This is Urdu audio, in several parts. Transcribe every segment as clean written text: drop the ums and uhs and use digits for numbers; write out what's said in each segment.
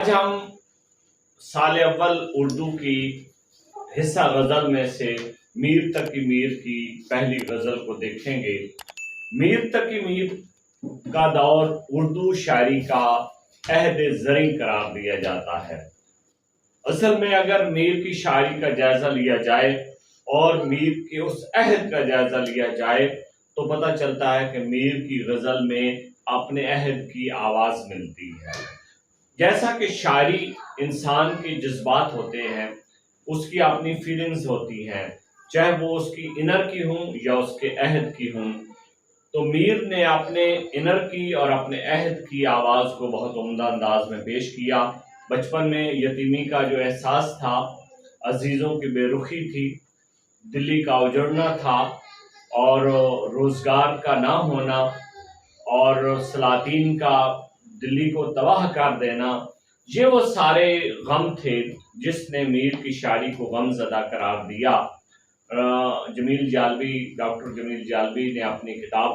آج ہم سال اول اردو کی حصہ غزل میں سے میر تقی میر کی پہلی غزل کو دیکھیں گے۔ میر تقی میر کا دور اردو شاعری کا عہد زریں قرار دیا جاتا ہے۔ اصل میں اگر میر کی شاعری کا جائزہ لیا جائے اور میر کے اس عہد کا جائزہ لیا جائے تو پتہ چلتا ہے کہ میر کی غزل میں اپنے عہد کی آواز ملتی ہے۔ جیسا کہ شاعری انسان کے جذبات ہوتے ہیں، اس کی اپنی فیلنگز ہوتی ہیں، چاہے وہ اس کی انر کی ہوں یا اس کے عہد کی ہوں، تو میر نے اپنے انر کی اور اپنے عہد کی آواز کو بہت عمدہ انداز میں پیش کیا۔ بچپن میں یتیمی کا جو احساس تھا، عزیزوں کی بے رخی تھی، دلی کا اجڑنا تھا اور روزگار کا نہ ہونا اور سلاطین کا دلی کو تباہ کر دینا، یہ وہ سارے غم تھے جس نے میر کی شاعری کو غم زدہ قرار دیا۔ ڈاکٹر جمیل جالبی نے اپنی کتاب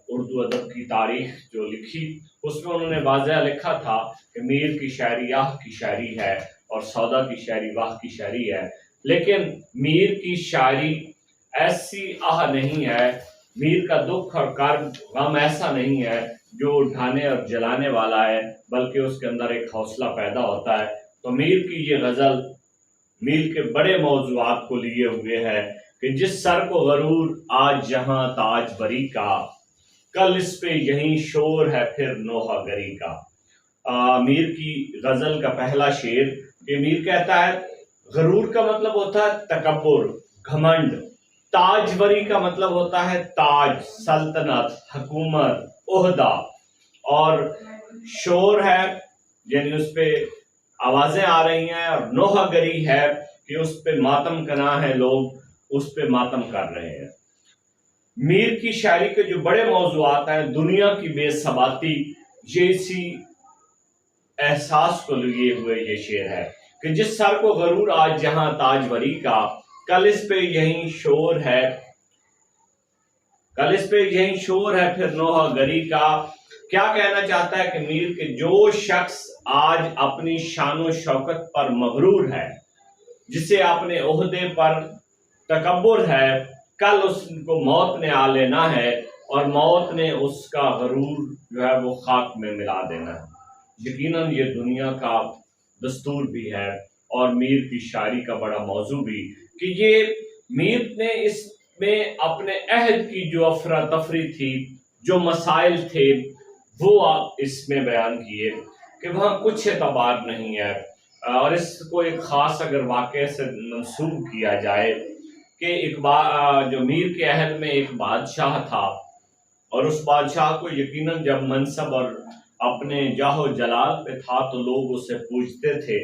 اردو ادب کی تاریخ جو لکھی، اس میں انہوں نے واضح لکھا تھا کہ میر کی شاعری آہ کی شاعری ہے اور سودا کی شاعری واہ کی شاعری ہے، لیکن میر کی شاعری ایسی آہ نہیں ہے، میر کا دکھ اور کرب غم ایسا نہیں ہے جو اٹھانے اور جلانے والا ہے، بلکہ اس کے اندر ایک حوصلہ پیدا ہوتا ہے۔ تو میر کی یہ غزل میر کے بڑے موضوعات کو لیے ہوئے ہے کہ جس سر کو غرور آج جہاں تاج بری کا، کل اس پہ یہیں شور ہے پھر نوحہ گری کا۔ میر کی غزل کا پہلا شعر کہ میر کہتا ہے غرور کا مطلب ہوتا ہے تکبر، گھمنڈ، تاج بری کا مطلب ہوتا ہے تاج، سلطنت، حکومت، عہدہ، اور شور ہے یعنی اس پہ آوازیں آ رہی ہیں، اور نوحہ گری ہے کہ اس پہ ماتم کنا ہے، لوگ اس پہ ماتم کر رہے ہیں۔ میر کی شاعری کے جو بڑے موضوعات ہیں، دنیا کی بے ثباتی، یہ اسی احساس کو لیے ہوئے یہ شعر ہے کہ جس سر کو غرور آج جہاں تاج بری کا، کل اس پہ یہیں شور ہے پھر نوحہ گری کا۔ کیا کہنا چاہتا ہے کہ میر کہ جو شخص آج اپنی شان و شوکت پر مغرور ہے، جسے اپنے عہدے پر تکبر ہے، کل اس کو موت نے آ لینا ہے اور موت نے اس کا غرور جو ہے وہ خاک میں ملا دینا ہے۔ یقیناً یہ دنیا کا دستور بھی ہے اور میر کی شاعری کا بڑا موضوع بھی کہ یہ میر نے اس میں اپنے عہد کی جو افراتفری تھی، جو مسائل تھے، وہ اس میں بیان کیے کہ وہاں کچھ اعتبار نہیں ہے۔ اور اس کو ایک خاص اگر واقعے سے منسوب کیا جائے کہ جو میر کے عہد میں ایک بادشاہ تھا اور اس بادشاہ کو یقیناً جب منصب اور اپنے جاہ و جلال پہ تھا تو لوگ اسے پوجتے تھے،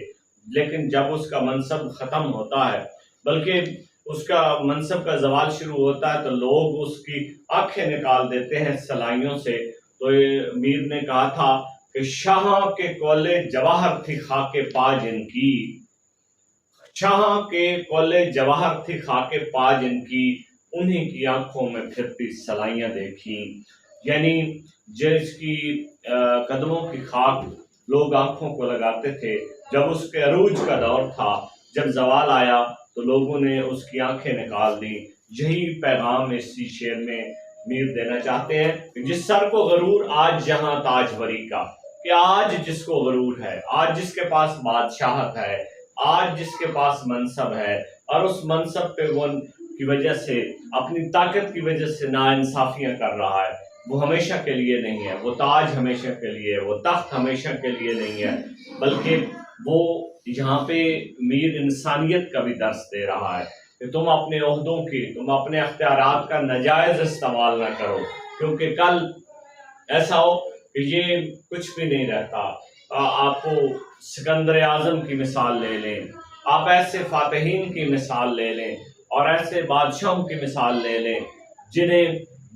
لیکن جب اس کا منصب ختم ہوتا ہے، بلکہ اس کا منصب کا زوال شروع ہوتا ہے، تو لوگ اس کی آنکھیں نکال دیتے ہیں سلائیوں سے۔ تو میر نے کہا تھا کہ شاہاں کے کولے جواہر تھی خاک پاج ان کی، شاہاں کے کولے جواہر تھی خاک پاج ان کی، انہی کی آنکھوں میں پھرتی سلائیاں دیکھی۔ یعنی جس کی قدموں کی خاک لوگ آنکھوں کو لگاتے تھے، جب اس کے عروج کا دور تھا، جب زوال آیا تو لوگوں نے اس کی آنکھیں نکال دی۔ یہی پیغام اسی شعر میں میر دینا چاہتے ہیں کہ جس سر کو غرور آج جہاں تاج بری کا، کہ آج جس کو غرور ہے، آج جس کے پاس بادشاہت ہے، آج جس کے پاس منصب ہے اور اس منصب پہ وہ کی وجہ سے اپنی طاقت کی وجہ سے ناانصافیاں کر رہا ہے، وہ ہمیشہ کے لیے نہیں ہے، وہ تاج ہمیشہ کے لیے، وہ تخت ہمیشہ کے لیے نہیں ہے، بلکہ وہ یہاں پہ میر انسانیت کا بھی درس دے رہا ہے کہ تم اپنے عہدوں کی، تم اپنے اختیارات کا ناجائز استعمال نہ کرو، کیونکہ کل ایسا ہو کہ یہ کچھ بھی نہیں رہتا۔ آپ کو سکندر اعظم کی مثال لے لیں، آپ ایسے فاتحین کی مثال لے لیں اور ایسے بادشاہوں کی مثال لے لیں جنہیں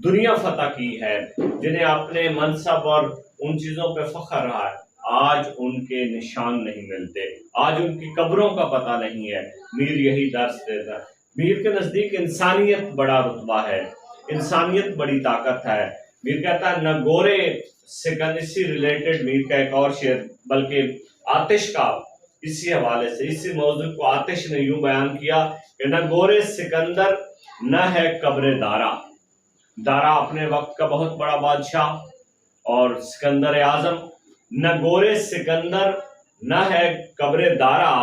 دنیا فتح کی ہے، جنہیں اپنے منصب اور ان چیزوں پہ فخر رہا ہے، آج ان کے نشان نہیں ملتے، آج ان کی قبروں کا پتہ نہیں ہے۔ میر یہی درس دیتا ہے۔ میر کے نزدیک انسانیت بڑا رتبہ ہے، انسانیت بڑی طاقت ہے، میر کہتا ہے نہ گورے سکندر، اس سے ریلیٹڈ میر کا ایک اور شعر، بلکہ آتش کا اسی حوالے سے، اسی موضوع کو آتش نے یوں بیان کیا کہ نہ گورے سکندر نہ ہے قبر دارا. دارا اپنے وقت کا بہت بڑا بادشاہ اور سکندر اعظم. نہ گورے سکندر نہ ہے قبر دارا،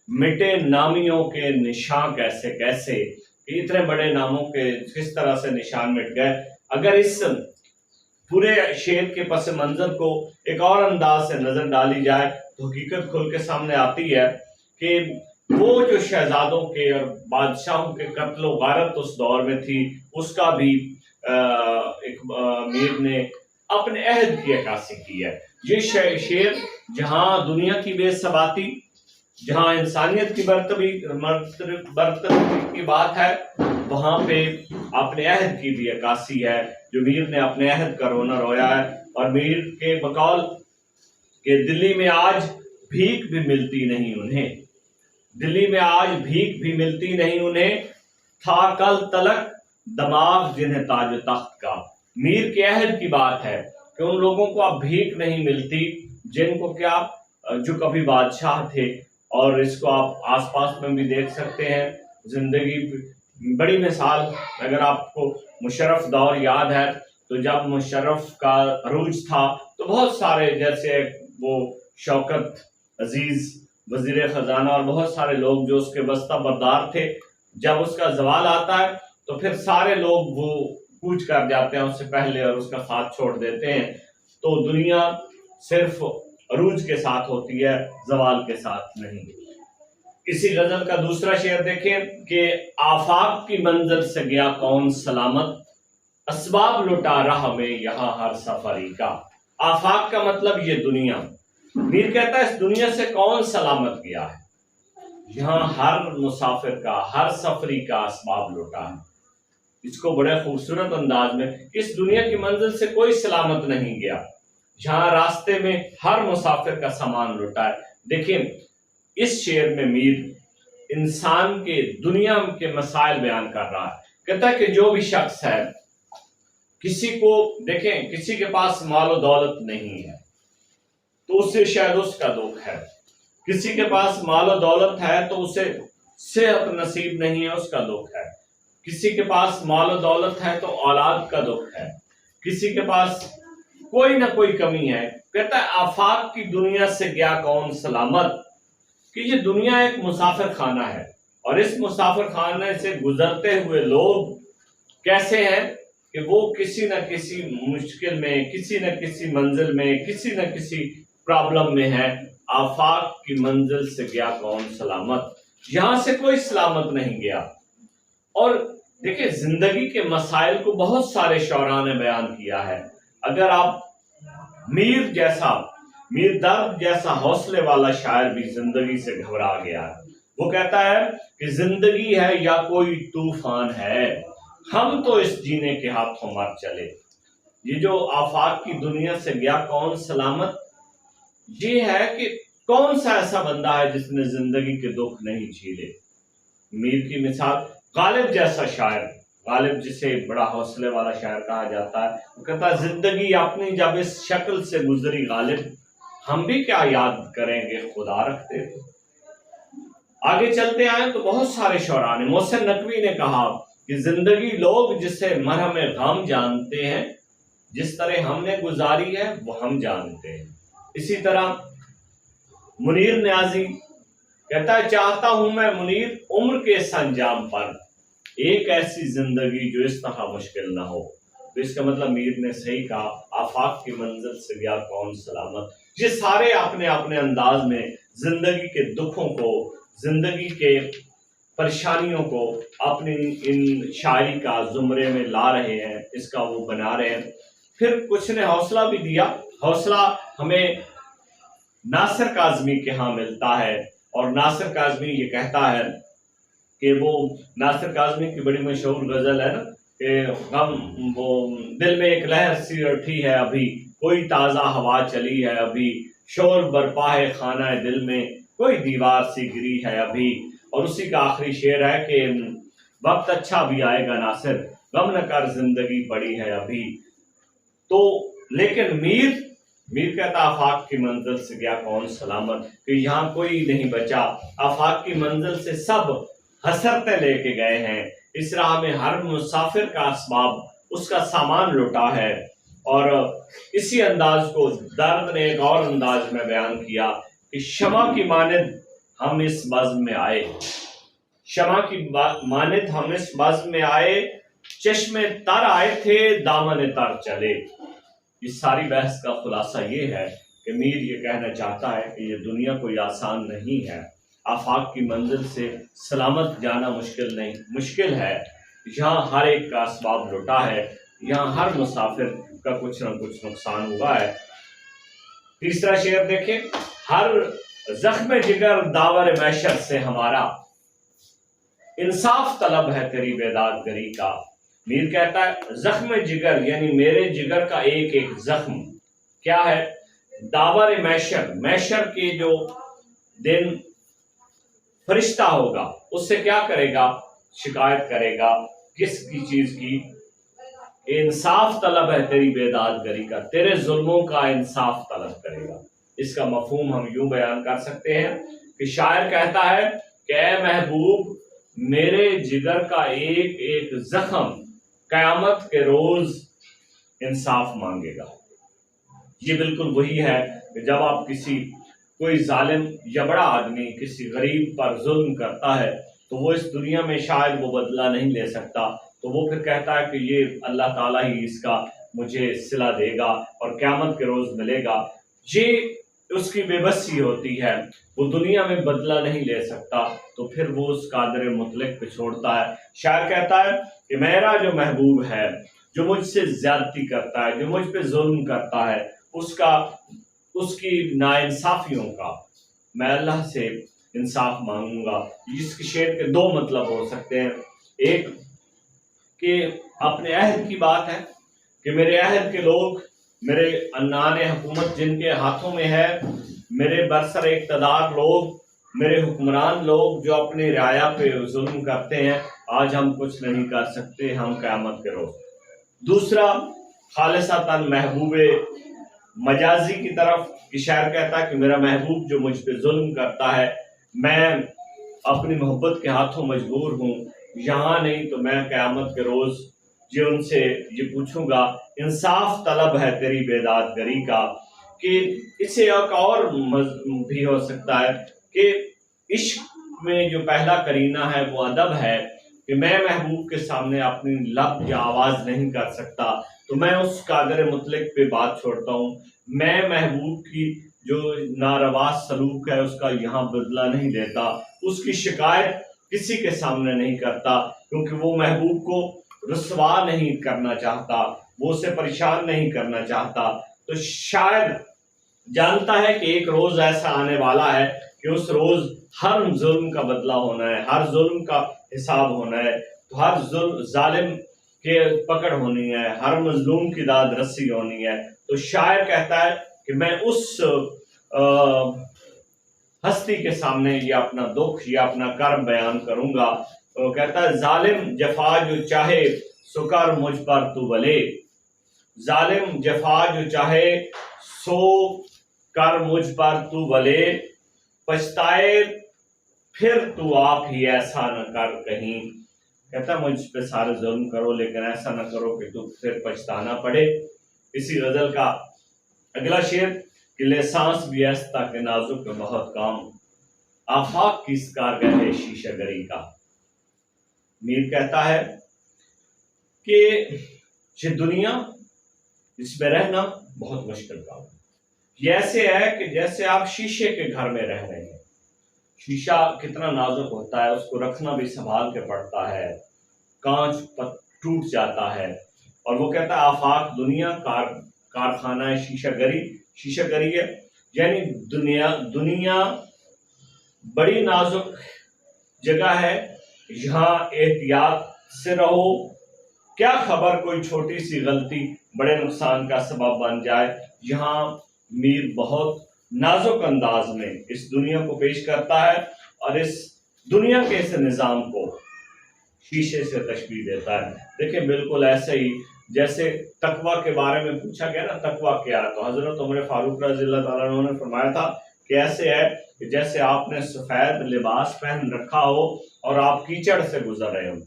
مٹے نامیوں کے نشان کیسے کیسے. اتنے بڑے ناموں کے کس طرح سے نشان مٹ گئے. اگر اس پورے شعر کے پس منظر کو ایک اور انداز سے نظر ڈالی جائے تو حقیقت کھل کے سامنے آتی ہے کہ وہ جو شہزادوں کے اور بادشاہوں کے قتل و غارت اس دور میں تھی، اس کا بھی ایک میر نے اپنے عہد کی عکاسی کی ہے. یہ شعر جہاں دنیا کی بے ثباتی، جہاں انسانیت کی برتری کی بات ہے، وہاں پہ اپنے عہد کی بھی عکاسی ہے، جو میر نے اپنے عہد کا رونا رویا ہے. اور میر کے بقول کہ دلی میں آج بھیک بھی ملتی نہیں انہیں، دلی میں آج بھیک بھی ملتی نہیں انہیں، تھا کل تلک دماغ جنہیں تاج و تخت کا. میر کے عہد کی بات ہے کہ ان لوگوں کو اب بھیک نہیں ملتی جن کو کیا، جو کبھی بادشاہ تھے. اور اس کو آپ آس پاس میں بھی دیکھ سکتے ہیں زندگی. بڑی مثال، اگر آپ کو مشرف دور یاد ہے تو جب مشرف کا عروج تھا تو بہت سارے، جیسے وہ شوکت عزیز وزیر خزانہ اور بہت سارے لوگ جو اس کے واسطہ بردار تھے، جب اس کا زوال آتا ہے تو پھر سارے لوگ وہ کوچ کر جاتے ہیں اس سے پہلے اور اس کا ساتھ چھوڑ دیتے ہیں. تو دنیا صرف عروج کے ساتھ ہوتی ہے، زوال کے ساتھ نہیں. اسی غزل کا دوسرا شعر دیکھیں کہ آفاق کی منزل سے گیا کون سلامت، اسباب لٹا رہا میں یہاں ہر سفری کا. آفاق کا مطلب یہ دنیا. میر کہتا ہے اس دنیا سے کون سلامت گیا ہے، یہاں ہر مسافر کا، ہر سفری کا اسباب لٹا ہے. اس کو بڑے خوبصورت انداز میں، اس دنیا کی منزل سے کوئی سلامت نہیں گیا، جہاں راستے میں ہر مسافر کا سامان لٹا ہے. دیکھیں اس شعر میں میر انسان کے دنیا کے مسائل بیان کر رہا ہے. کہتا ہے کہ جو بھی شخص ہے، کسی کو دیکھیں، کسی کے پاس مال و دولت نہیں ہے تو اسے شاید اس کا دکھ ہے. کسی کے پاس مال و دولت ہے تو اسے صحت نصیب نہیں ہے، اس کا دکھ ہے. کسی کے پاس مال و دولت ہے تو اولاد کا دکھ ہے. کسی کے پاس کوئی نہ کوئی کمی ہے. کہتا ہے آفاق کی دنیا سے گیا کون سلامت، کہ یہ دنیا ایک مسافر خانہ ہے اور اس مسافر خانے سے گزرتے ہوئے لوگ کیسے ہیں کہ وہ کسی نہ کسی مشکل میں، کسی نہ کسی منزل میں، کسی نہ کسی پرابلم میں ہے. آفاق کی منزل سے گیا کون سلامت، یہاں سے کوئی سلامت نہیں گیا. اور دیکھیں زندگی کے مسائل کو بہت سارے شعراء نے بیان کیا ہے. اگر آپ میر درد جیسا حوصلے والا شاعر بھی زندگی سے گھبرا گیا ہے. وہ کہتا ہے کہ زندگی ہے یا کوئی طوفان ہے، ہم تو اس جینے کے ہاتھوں مر چلے. یہ جو آفاق کی دنیا سے گیا کون سلامت، یہ ہے کہ کون سا ایسا بندہ ہے جس نے زندگی کے دکھ نہیں جھیلے. میر کی مثال غالب جیسا شاعر، غالب جسے بڑا حوصلے والا شاعر کہا جاتا ہے، وہ کہتا ہے زندگی اپنی جب اس شکل سے گزری غالب، ہم بھی کیا یاد کریں گے خدا رکھتے تھے. آگے چلتے آئے تو بہت سارے شعراء نے، محسن نقوی نے کہا کہ زندگی لوگ جسے مرہم غم جانتے ہیں، جس طرح ہم نے گزاری ہے وہ ہم جانتے ہیں. اسی طرح منیر نیازی کہتا ہے چاہتا ہوں میں منیر عمر کے سنجام پر ایک ایسی زندگی جو اس طرح مشکل نہ ہو. تو اس کا مطلب میر نے صحیح کہا، آفاق کی منزل سے گیا کون سلامت. یہ سارے اپنے اپنے انداز میں زندگی کے دکھوں کو، زندگی کے پریشانیوں کو اپنی ان شاعری کا زمرے میں لا رہے ہیں، اس کا وہ بنا رہے ہیں. پھر کچھ نے حوصلہ بھی دیا. حوصلہ ہمیں ناصر کاظمی کے ہاں ملتا ہے، اور ناصر کاظمی یہ کہتا ہے کہ وہ ناصر کاظمی کی بڑی مشہور غزل ہے نا کہ غم، وہ دل میں ایک لہر سی اٹھی ہے ابھی، کوئی تازہ ہوا چلی ہے ابھی، شور برپا ہے خانہ دل میں، کوئی دیوار سی گری ہے ابھی. اور اسی کا آخری شعر ہے کہ وقت اچھا بھی آئے گا ناصر، غم نہ کر زندگی بڑی ہے ابھی. تو لیکن میر کہتا آفاق کی منزل سے گیا کون سلامت، کہ یہاں کوئی نہیں بچا، آفاق کی منزل سے سب حسرتیں لے کے گئے ہیں، اس راہ میں ہر مسافر کا اسباب اس کا سامان لٹا ہے۔ اور اسی انداز کو درد نے ایک اور انداز میں بیان کیا کہ شمع کی مانند ہم اس بزم میں آئے، شمع کی مانند ہم اس بزم میں آئے، چشمے تر آئے تھے دامن تر چلے۔ اس ساری بحث کا خلاصہ یہ ہے کہ میر یہ کہنا چاہتا ہے کہ یہ دنیا کوئی آسان نہیں ہے، آفاق کی منزل سے سلامت جانا مشکل ہے، یہاں ہر ایک کا اسباب لٹا ہے، یہاں ہر مسافر کا کچھ نہ کچھ نقصان ہوا ہے۔ تیسرا شعر دیکھیں، ہر زخم جگر داور محشر سے ہمارا، انصاف طلب ہے تیری بیداد گری کا۔ میر کہتا ہے زخم جگر یعنی میرے جگر کا ایک ایک زخم کیا ہے؟ داور محشر کے جو دن فرشتہ ہوگا اس سے کیا کرے گا؟ شکایت کرے گا، کس کی چیز کی؟ انصاف طلب ہے تیری بیداد گری کا، تیرے ظلموں کا انصاف طلب کرے گا۔ اس کا مفہوم ہم یوں بیان کر سکتے ہیں کہ شاعر کہتا ہے کہ اے محبوب میرے جگر کا ایک ایک زخم قیامت کے روز انصاف مانگے گا۔ یہ بالکل وہی ہے کہ جب آپ کوئی ظالم یا بڑا آدمی کسی غریب پر ظلم کرتا ہے تو وہ اس دنیا میں شاید وہ بدلہ نہیں لے سکتا، تو وہ پھر کہتا ہے کہ یہ اللہ تعالیٰ ہی اس کا مجھے صلہ دے گا اور قیامت کے روز ملے گا۔ یہ اس کی بے بسی ہوتی ہے، وہ دنیا میں بدلہ نہیں لے سکتا، تو پھر وہ اس قادر مطلق پہ چھوڑتا ہے۔ شاعر کہتا ہے کہ میرا جو محبوب ہے، جو مجھ سے زیادتی کرتا ہے، جو مجھ پہ ظلم کرتا ہے، اس کی ناانصافیوں کا میں اللہ سے انصاف مانگوں گا۔ اس کے شعر کے دو مطلب ہو سکتے ہیں، ایک کہ اپنے عہد کی بات ہے کہ میرے عہد کے لوگ، میرے عنان حکومت جن کے ہاتھوں میں ہے، میرے برسر اقتدار لوگ، میرے حکمران لوگ جو اپنے رعایا پہ ظلم کرتے ہیں، آج ہم کچھ نہیں کر سکتے، ہم قیامت کے روز۔ دوسرا خالصتاً محبوب مجازی کی طرف کہ شاعر کہتا ہے کہ میرا محبوب جو مجھ پہ ظلم کرتا ہے، میں اپنی محبت کے ہاتھوں مجبور ہوں، یہاں نہیں تو میں قیامت کے روز جو ان سے یہ پوچھوں گا، انصاف طلب ہے تیری بیداد گری کا۔ کہ اس سے ایک اور بھی ہو سکتا ہے کہ عشق میں جو پہلا قرینہ ہے وہ ادب ہے، کہ میں محبوب کے سامنے اپنی لب یا آواز نہیں کر سکتا، تو میں اس قادر مطلق پہ بات چھوڑتا ہوں، میں محبوب کی جو ناروا سلوک ہے اس کا یہاں بدلہ نہیں دیتا، اس کی شکایت کسی کے سامنے نہیں کرتا، کیونکہ وہ محبوب کو رسوا نہیں کرنا چاہتا، وہ اسے پریشان نہیں کرنا چاہتا۔ تو شاعر جانتا ہے کہ ایک روز ایسا آنے والا ہے کہ اس روز ہر ظلم کا بدلہ ہونا ہے، ہر ظلم کا حساب ہونا ہے، تو ہر ظالم کے پکڑ ہونی ہے، ہر مظلوم کی داد رسی ہونی ہے۔ تو شاعر کہتا ہے کہ میں اس ہستی کے سامنے یہ اپنا دکھ یا اپنا کرب بیان کروں گا۔ تو کہتا ہے ظالم جفا جو چاہے سو کر مجھ پر تو ولے، ظالم جفا جو چاہے سو کر مجھ پر تو ولے، پچھتائے پھر تو آپ ہی ایسا نہ کر کہیں۔ کہتا ہے مجھ پہ سارے ظلم کرو لیکن ایسا نہ کرو کہ تو پھر پچھتانا پڑے۔ اسی غزل کا اگلا شعر کہ لے سانس بھی ایستا کہ نازک بہت کام، آفاق کی اس کارگاہ ہے شیشہ گری کا۔ میر کہتا ہے کہ یہ دنیا اس میں رہنا بہت مشکل کام ہے، یہ ایسے ہے کہ جیسے آپ شیشے کے گھر میں رہ رہے ہیں۔ شیشہ کتنا نازک ہوتا ہے، اس کو رکھنا بھی سنبھال کے پڑتا ہے، کانچ ٹوٹ جاتا ہے۔ اور وہ کہتا ہے آفاق دنیا کارخانہ ہے شیشہ گری ہے، یعنی دنیا بڑی نازک جگہ ہے، یہاں احتیاط سے رہو، کیا خبر کوئی چھوٹی سی غلطی بڑے نقصان کا سبب بن جائے۔ یہاں میر بہت نازک انداز میں اس دنیا کو پیش کرتا ہے اور اس دنیا کے اس نظام کو شیشے سے تشبیہ دیتا ہے۔ دیکھیں بالکل ایسے ہی جیسے تقوی کے بارے میں پوچھا گیا نا تقوی کیا ہے، تو حضرت عمر فاروق رضی اللہ تعالیٰ عنہ نے فرمایا تھا کہ ایسے ہے کہ جیسے آپ نے سفید لباس پہن رکھا ہو اور آپ کیچڑ سے گزر رہے ہو،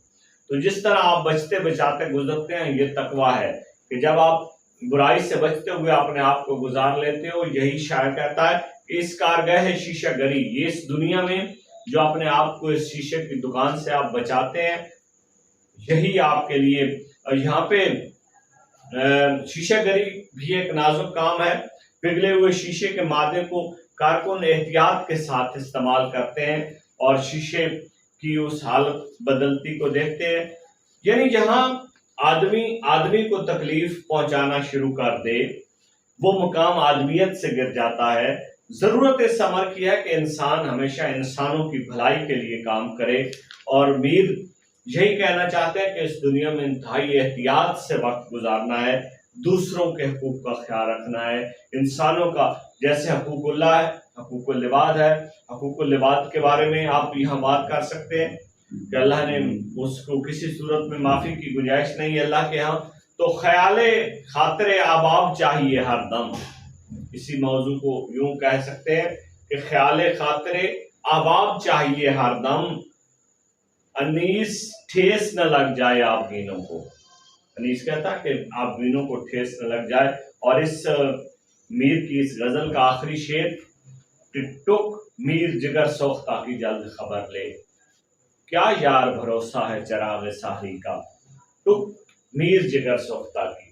تو جس طرح آپ بچتے بچاتے گزرتے ہیں یہ تقوی ہے کہ جب آپ برائی سے بچتے ہوئے اپنے آپ کو گزار لیتے ہو. یہی شاعر کہتا ہے کہ اس کارگاہ شیشہ گری، یہ اس دنیا میں جو اپنے آپ کو اس شیشے کی دکان سے آپ بچاتے ہیں یہی آپ کے لیے. یہاں پہ شیشہ گری بھی ایک نازک کام ہے. پگھلے ہوئے شیشے کے مادے کو کارکن احتیاط کے ساتھ استعمال کرتے ہیں اور شیشے کی اس حالت بدلتی کو دیکھتے ہیں. یعنی جہاں آدمی کو تکلیف پہنچانا شروع کر دے وہ مقام آدمیت سے گر جاتا ہے. ضرورت اس امر کی ہے کہ انسان ہمیشہ انسانوں کی بھلائی کے لیے کام کرے، اور میر یہی کہنا چاہتے ہیں کہ اس دنیا میں انتہائی احتیاط سے وقت گزارنا ہے، دوسروں کے حقوق کا خیال رکھنا ہے، انسانوں کا جیسے حقوق اللہ ہے حقوق العباد ہے. حقوق العباد کے بارے میں آپ یہاں بات کر سکتے ہیں کہ اللہ نے اس کو کسی صورت میں معافی کی گنجائش نہیں ہے اللہ کے ہاں. تو خیال خاطر آباب چاہیے ہر دم. اسی موضوع کو یوں کہہ سکتے ہیں کہ خیال خاطر آباب چاہیے ہر دم، انیس ٹھیس نہ لگ جائے آپ گینوں کو. انیس کہتا کہ آپ گینوں کو ٹھیس نہ لگ جائے. اور اس میر کی اس غزل کا آخری شعر کہ ٹک میر جگر سوختہ کی جلد خبر لے، کیا یار بھروسہ ہے چراغ ساحری کا. ٹک میر جگر سوختہ کی،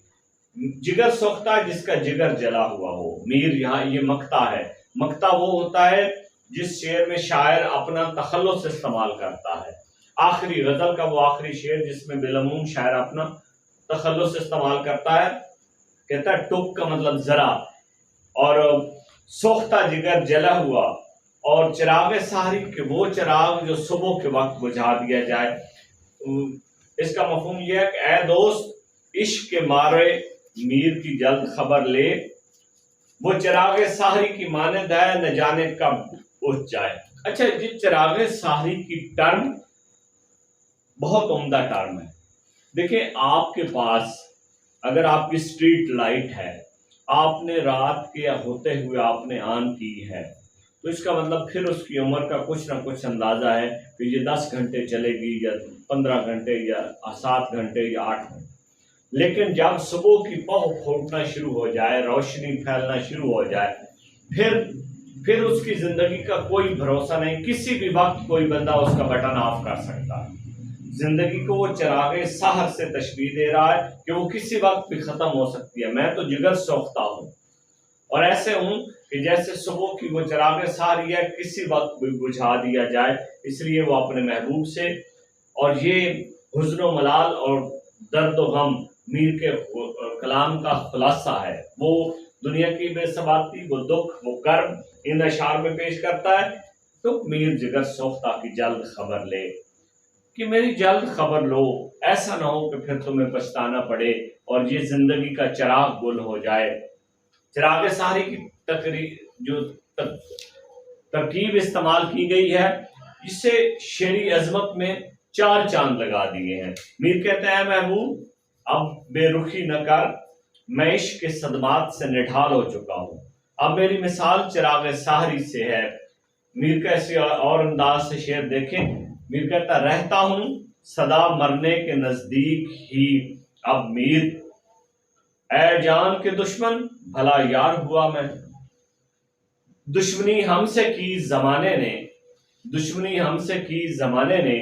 جگر سوختہ جس کا جگر جلا ہوا ہو. میر یہاں یہ مقطع ہے. مقطع وہ ہوتا ہے جس شعر میں شاعر اپنا تخلص استعمال کرتا ہے. آخری غزل کا وہ آخری شعر جس میں بالعموم شاعر اپنا تخلص استعمال کرتا ہے. کہتا ہے ٹک کا مطلب ذرا، اور سوختہ جگر جلا ہوا، اور چراغ سحری کہ وہ چراغ جو صبح کے وقت بجھا دیا جائے. اس کا مفہوم یہ ہے کہ اے دوست عشق کے مارے میر کی جلد خبر لے، وہ چراغ سحری کی مانند ہے نہ جانے کب بجھ جائے. اچھا جی، چراغ سحری کی ٹرم بہت عمدہ ٹرم ہے. دیکھیں آپ کے پاس اگر آپ کی اسٹریٹ لائٹ ہے، آپ نے رات کے ہوتے ہوئے آپ نے آن کی ہے، تو اس کا مطلب پھر اس کی عمر کا کچھ نہ کچھ اندازہ ہے کہ یہ 10 گھنٹے چلے گی یا 15 گھنٹے یا 7 گھنٹے یا 8 گھنٹے. لیکن جب صبح کی پہو پھوٹنا شروع ہو جائے، روشنی پھیلنا شروع ہو جائے، پھر اس کی زندگی کا کوئی بھروسہ نہیں. کسی بھی وقت کوئی بندہ اس کا بٹن آف کر سکتا ہے. زندگی کو وہ چراغ سحر سے تشبیہ دے رہا ہے کہ وہ کسی وقت بھی ختم ہو سکتی ہے. میں تو جگر سوختہ ہوں اور ایسے ہوں کہ جیسے صبح کی وہ چراغ سحری ہے، کسی وقت بھی بجھا دیا جائے. اس لیے وہ اپنے محبوب سے، اور یہ حزن و ملال اور درد و غم میر کے کلام کا خلاصہ ہے. وہ دنیا کی بے ثباتی، وہ دکھ، وہ کرب ان اشعار میں پیش کرتا ہے. تو میر جگر سوختہ کی جلد خبر لے، کہ میری جلد خبر لو، ایسا نہ ہو کہ پھر تمہیں پچھتانا پڑے اور یہ زندگی کا چراغ گل ہو جائے. چراغ سحری کی جو ترکیب استعمال کی گئی ہے، اس سے شعری عظمت میں 4 چاند لگا دیے ہیں. میر کہتے ہیں محبوب اب بے رخی نہ کر، میں عشق کے صدمات سے نڈھال ہو چکا ہوں. اب میری مثال چراغ سحری سے ہے. میر کا ایسے اور انداز سے شعر دیکھیں. میر کہتا رہتا ہوں صدا مرنے کے نزدیک ہی اب میر، اے جان کے دشمن بھلا یار ہوا میں. دشمنی ہم سے کی زمانے نے، دشمنی ہم سے کی زمانے نے،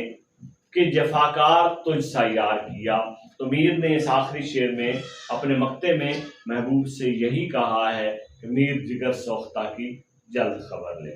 کہ جفاکار تجھ سا یار کیا. تو میر نے اس آخری شعر میں اپنے مقطع میں محبوب سے یہی کہا ہے کہ میر جگر سوختہ کی جلد خبر لے.